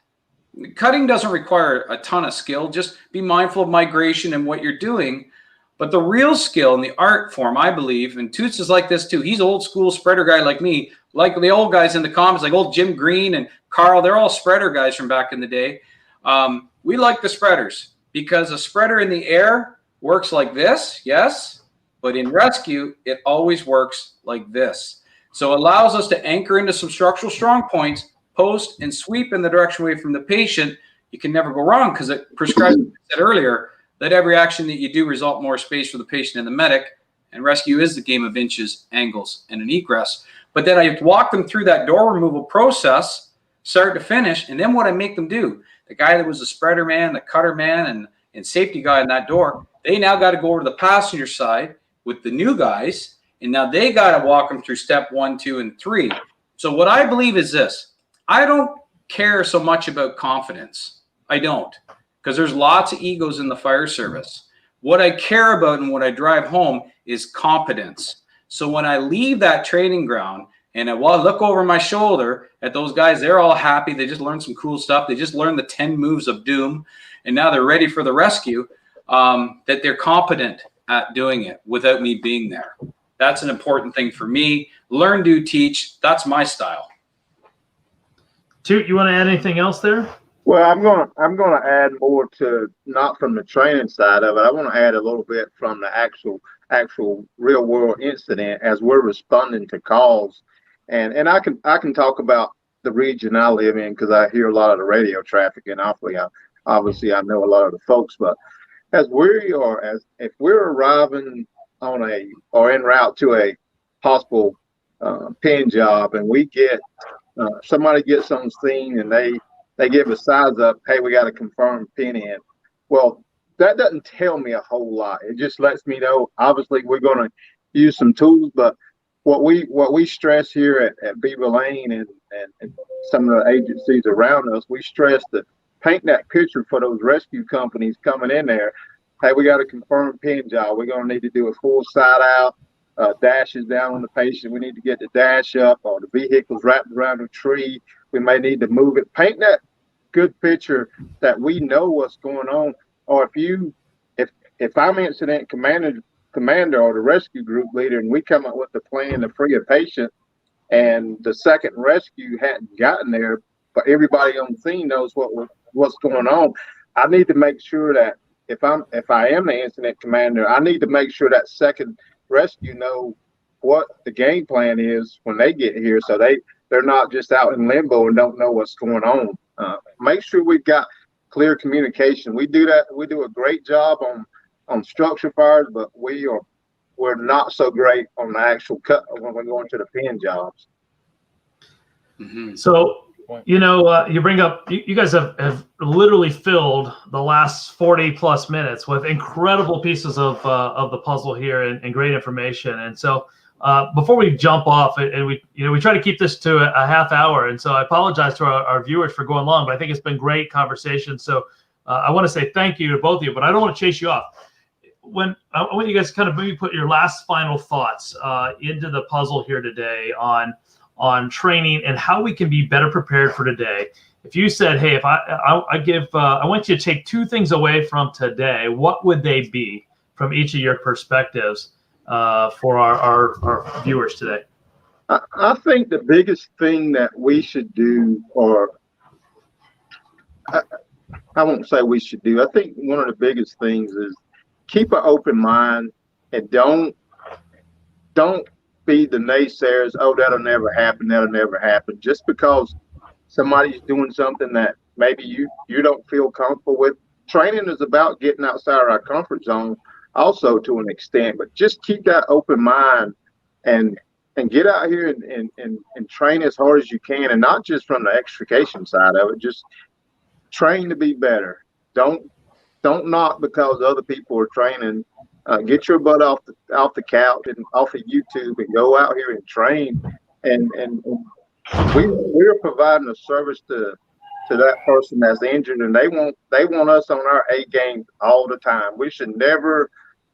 Cutting doesn't require a ton of skill. Just be mindful of migration and what you're doing. But the real skill in the art form, I believe, and Toots is like this too. He's old school spreader guy like me, like the old guys in the comments, like old Jim Green and Carl. They're all spreader guys from back in the day. We like the spreaders because a spreader in the air works like this, yes, but in rescue, it always works like this. So it allows us to anchor into some structural strong points, post and sweep in the direction away from the patient. You can never go wrong because it prescribes, like I said earlier, that every action that you do result in more space for the patient and the medic. And rescue is the game of inches, angles, and an egress. But then I have to walk them through that door removal process, start to finish, and then what I make them do, the guy that was the spreader man, the cutter man, and safety guy in that door, they now got to go over to the passenger side with the new guys, and now they got to walk them through step 1, 2, and 3. So what I believe is this. I don't care so much about confidence. I don't, because there's lots of egos in the fire service. What I care about and what I drive home is competence. So when I leave that training ground and I look over my shoulder at those guys, they're all happy. They just learned some cool stuff. They just learned the 10 moves of doom, and now they're ready for the rescue. That they're competent at doing it without me being there. That's an important thing for me. Learn, do, teach. That's my style. Toot, you want to add anything else there? Well, I'm gonna add more to, not from the training side of it. I want to add a little bit from the actual real world incident as we're responding to calls, and I can talk about the region I live in because I hear a lot of the radio traffic, and obviously I know a lot of the folks, but if we're arriving on or en route to a possible pin job, and we get somebody gets on scene and they give a size up, hey, we got a confirmed pin in. Well, that doesn't tell me a whole lot. It just lets me know, obviously, we're going to use some tools, but what we stress here at Beaver Lane and some of the agencies around us, we stress that paint that picture for those rescue companies coming in there. Hey, we got a confirmed pin job. We're going to need to do a full side out, dashes down on the patient. We need to get the dash up, or the vehicle's wrapped around a tree. We may need to move it. Paint that good picture that we know what's going on. Or if I'm incident commander or the rescue group leader, and we come up with a plan to free a patient, and the second rescue hadn't gotten there, but everybody on scene knows what's going on, I need to make sure that if I am the incident commander, I need to make sure that second rescue know what the game plan is when they get here, so they're not just out in limbo and don't know what's going on. Make sure we've got clear communication. We do that. We do a great job on structure fires, but we're not so great on the actual cut when we're going to the pin jobs. Mm-hmm. So, you bring up, you guys have literally filled the last 40 plus minutes with incredible pieces of the puzzle here and great information. And so Before we jump off, and we try to keep this to a half hour, and so I apologize to our viewers for going long, but I think it's been great conversation. So I want to say thank you to both of you, but I don't want to chase you off. I want you guys to kind of maybe put your last final thoughts into the puzzle here today on training and how we can be better prepared for today. If you said, hey, if I want you to take 2 things away from today, what would they be from each of your perspectives for our viewers today? I think the biggest thing that we should do, or I won't say we should do, I think one of the biggest things is keep an open mind and don't be the naysayers. Oh, that'll never happen. That'll never happen. Just because somebody's doing something that maybe you don't feel comfortable with. Training is about getting outside of our comfort zone also to an extent, but just keep that open mind and get out here and train as hard as you can, and not just from the extrication side of it. Just train to be better. Don't knock because other people are training. Get your butt off the couch and off of YouTube and go out here and train. And we're providing a service to that person that's injured, and they want us on our A game all the time. We should never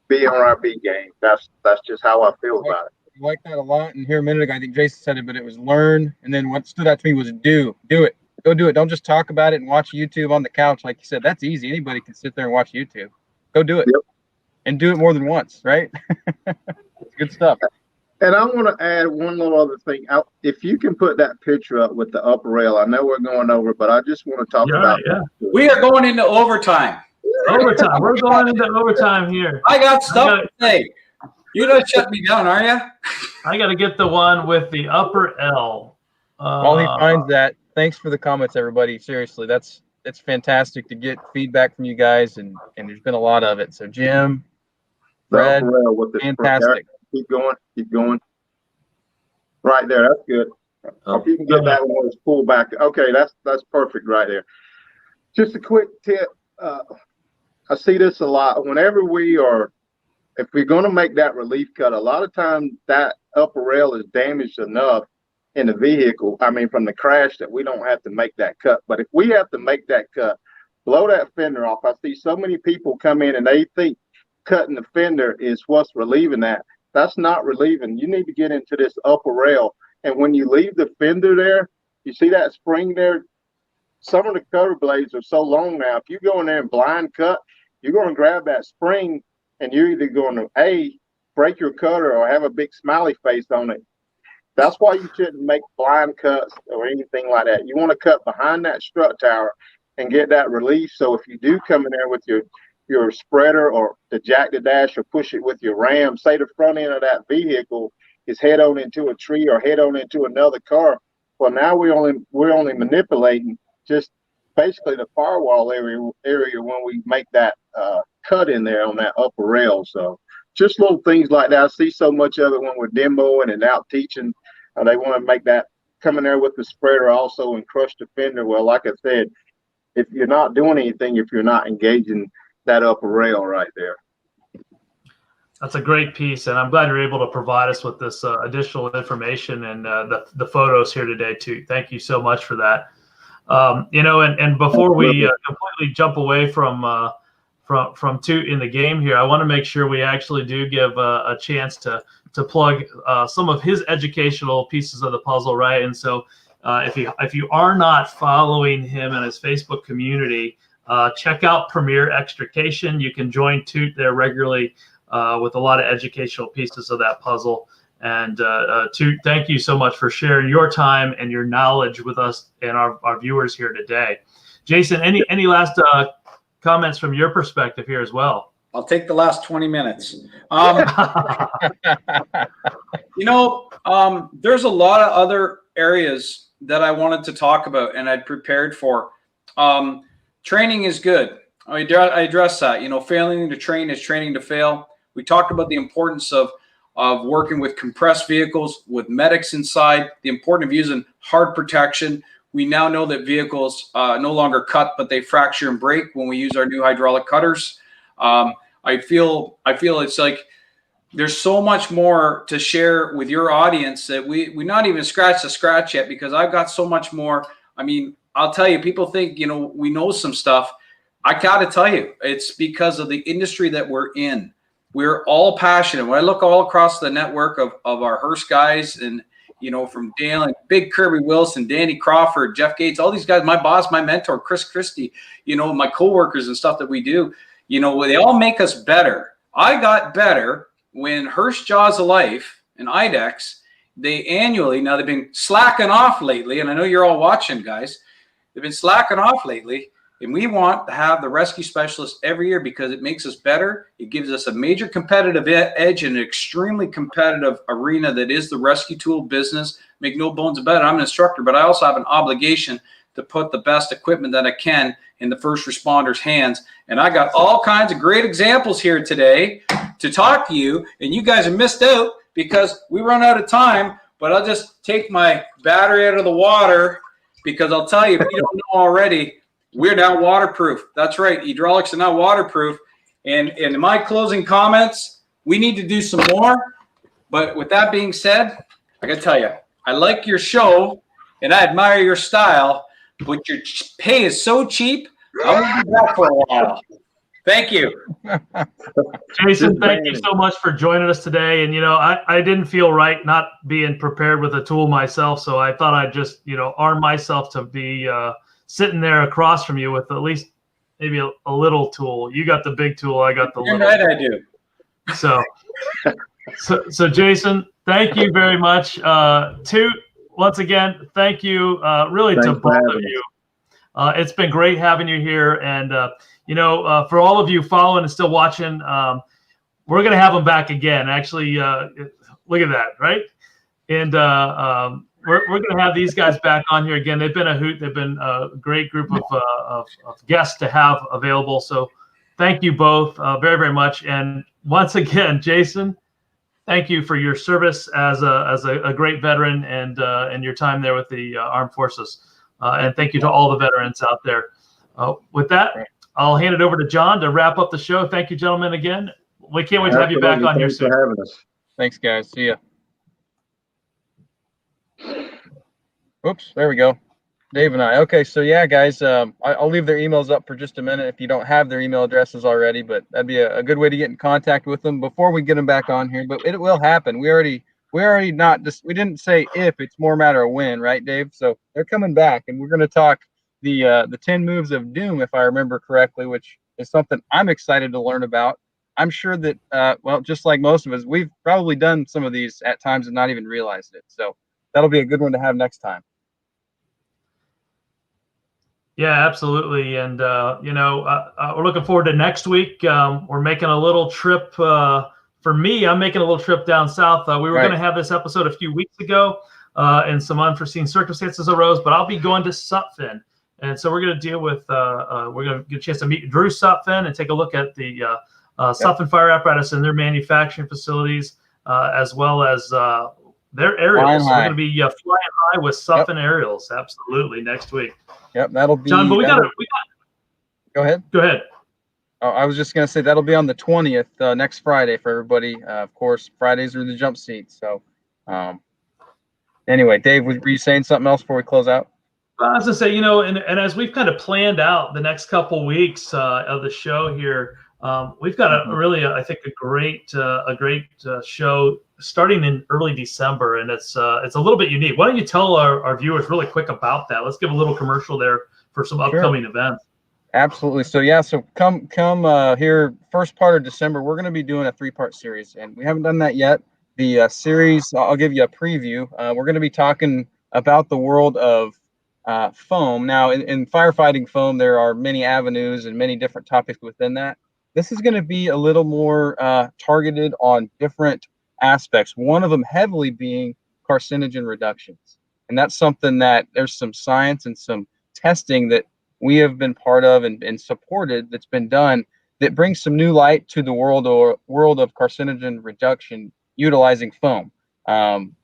be on our B game. That's just how I feel about it. I like that a lot. And here a minute ago, I think Jason said it, but it was learn. And then what stood out to me was do it. Go do it. Don't just talk about it and watch YouTube on the couch. Like you said, that's easy. Anybody can sit there and watch YouTube. Go do it. Yep. And do it more than once, right? It's good stuff. And I want to add one little other thing. If you can put that picture up with the upper rail, I know we're going over, but I just want to talk about that. We are going into overtime. Overtime. We're going into overtime here. I got stuff to say. You don't shut me down, are you? I got to get the one with the upper L. While he finds that, thanks for the comments, everybody. Seriously, it's fantastic to get feedback from you guys, and there's been a lot of it. So Jim, Fred, fantastic. Keep going. Right there, that's good. If you can get that one that's pulled back. Okay, that's perfect right there. Just a quick tip. I see this a lot. Whenever if we're going to make that relief cut, a lot of times that upper rail is damaged enough in the vehicle, from the crash, that we don't have to make that cut. But if we have to make that cut, blow that fender off. I see so many people come in and they think cutting the fender is what's relieving that. That's not relieving. You need to get into this upper rail. And when you leave the fender there, you see that spring there? Some of the cutter blades are so long now. If you go in there and blind cut, you're going to grab that spring and you're either going to break your cutter or have a big smiley face on it. That's why you shouldn't make blind cuts or anything like that. You want to cut behind that strut tower and get that relief. So if you do come in there with your spreader or to jack the dash or push it with your ram, say the front end of that vehicle is head on into a tree or head on into another car. Well, now we're only manipulating just basically the firewall area when we make that cut in there on that upper rail. So just little things like that. I see so much of it when we're demoing and out teaching. They want to make that come in there with the spreader also and crush the fender. Well, like I said, if you're not doing anything, if you're not engaging that upper rail right there. That's a great piece, and I'm glad you're able to provide us with this additional information and the photos here today too. Thank you so much for that. And before we completely jump away from two in the game here, I want to make sure we actually do give a chance to plug some of his educational pieces of the puzzle, right? And so if you are not following him in his Facebook community, check out Premier Extrication. You can join Toot there regularly with a lot of educational pieces of that puzzle. And Toot, thank you so much for sharing your time and your knowledge with us and our viewers here today. Jason, any last comments from your perspective here as well? I'll take the last 20 minutes. There's a lot of other areas that I wanted to talk about and I'd prepared for. Training is good. I address that. Failing to train is training to fail. We talked about the importance of working with compressed vehicles, with medics inside, the importance of using hard protection. We now know that vehicles no longer cut, but they fracture and break when we use our new hydraulic cutters. I feel it's like there's so much more to share with your audience that we not even scratched the scratch yet, because I've got so much more. I mean, I'll tell you, people think, we know some stuff. I got to tell you, it's because of the industry that we're in. We're all passionate. When I look all across the network of our Hearst guys, and, from Dale and Big Kirby Wilson, Danny Crawford, Jeff Gates, all these guys, my boss, my mentor, Chris Christie, my coworkers and stuff that we do, they all make us better. I got better when Hearst Jaws of Life and IDEX, they annually, now they've been slacking off lately, and I know you're all watching, guys. They've been slacking off lately, and we want to have the rescue specialist every year because it makes us better. It gives us a major competitive edge in an extremely competitive arena that is the rescue tool business. Make no bones about it. I'm an instructor, but I also have an obligation to put the best equipment that I can in the first responders' hands. And I got all kinds of great examples here today to talk to you, and you guys are missed out because we run out of time. But I'll just take my battery out of the water, because I'll tell you, if you don't know already, we're now waterproof. That's right. Hydraulics are now waterproof. And in my closing comments, we need to do some more. But with that being said, I got to tell you, I like your show and I admire your style, but your pay is so cheap, I won't be back for a while. Thank you. Jason, thank you so much for joining us today. And, I didn't feel right not being prepared with a tool myself. So I thought I'd just, arm myself to be sitting there across from you with at least maybe a little tool. You got the big tool. I got the little. Right, I do. So Jason, thank you very much. Once again, thank you really to both of you. It's been great having you here. And, for all of you following and still watching, we're going to have them back again. Actually, look at that, right? And we're going to have these guys back on here again. They've been a hoot. They've been a great group of guests to have available. So thank you both very, very much. And once again, Jason, thank you for your service as a great veteran and your time there with the Armed Forces. And thank you to all the veterans out there. With that, I'll hand it over to John to wrap up the show. Thank you, gentlemen, again. We can't wait to have you back on here soon. Thanks for having us. Thanks, guys. See ya. Oops, there we go. Dave and I. Okay, so yeah, guys, I'll leave their emails up for just a minute if you don't have their email addresses already, but that'd be a good way to get in contact with them before we get them back on here. But it will happen. We didn't say if, it's more a matter of when, right, Dave? So they're coming back, and we're going to talk the 10 moves of doom, if I remember correctly, which is something I'm excited to learn about. I'm sure that, just like most of us, we've probably done some of these at times and not even realized it. So that'll be a good one to have next time. Yeah, absolutely. And, we're looking forward to next week. We're making a little trip. For me, I'm making a little trip down south. We were going to have this episode a few weeks ago, and some unforeseen circumstances arose, but I'll be going to Sutphin. And so we're going to deal with, we're going to get a chance to meet Drew Sutphin and take a look at the Sutphin fire apparatus and their manufacturing facilities, as well as their aerials. So we're going to be flying high with Sutphin aerials. Absolutely. Next week. Yep. That'll be John, but we got go ahead. Go ahead. Oh, I was just going to say that'll be on the 20th, next Friday for everybody. Of course, Fridays are the jump seats. So anyway, Dave, were you saying something else before we close out? I was going to say, and as we've kind of planned out the next couple weeks of the show here, we've got I think a great show starting in early December, and it's a little bit unique. Why don't you tell our viewers really quick about that? Let's give a little commercial there for some upcoming events. Absolutely. So come here first part of December. We're going to be doing a 3-part series, and we haven't done that yet. The series, I'll give you a preview. We're going to be talking about the world of foam. Now, in firefighting foam, there are many avenues and many different topics within that. This is going to be a little more targeted on different aspects. One of them heavily being carcinogen reductions, and that's something that there's some science and some testing that we have been part of and supported that's been done that brings some new light to the world of carcinogen reduction utilizing foam in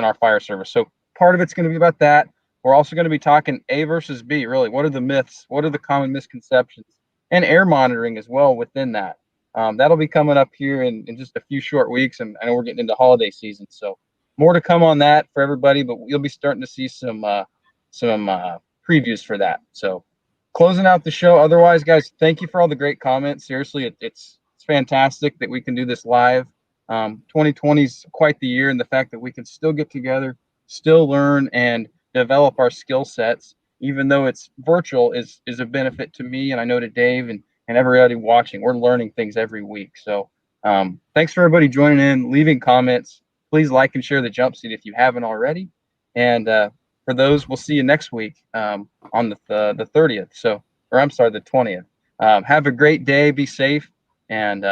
our fire service. So part of it's going to be about that. We're also going to be talking A versus B, really. What are the myths? What are the common misconceptions? And air monitoring as well within that. That'll be coming up here in just a few short weeks, and I know we're getting into holiday season, so more to come on that for everybody. But you'll be starting to see some previews for that. So closing out the show. Otherwise, guys, thank you for all the great comments. Seriously, it's fantastic that we can do this live. 2020 is quite the year, and the fact that we can still get together, still learn, and develop our skill sets, even though it's virtual, is a benefit to me, and I know to Dave and everybody watching. We're learning things every week. So thanks for everybody joining in, leaving comments. Please like and share the jump seat if you haven't already. And for those, we'll see you next week on the 30th. So, or I'm sorry, the 20th. Have a great day. Be safe, and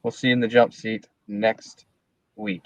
we'll see you in the jump seat next week.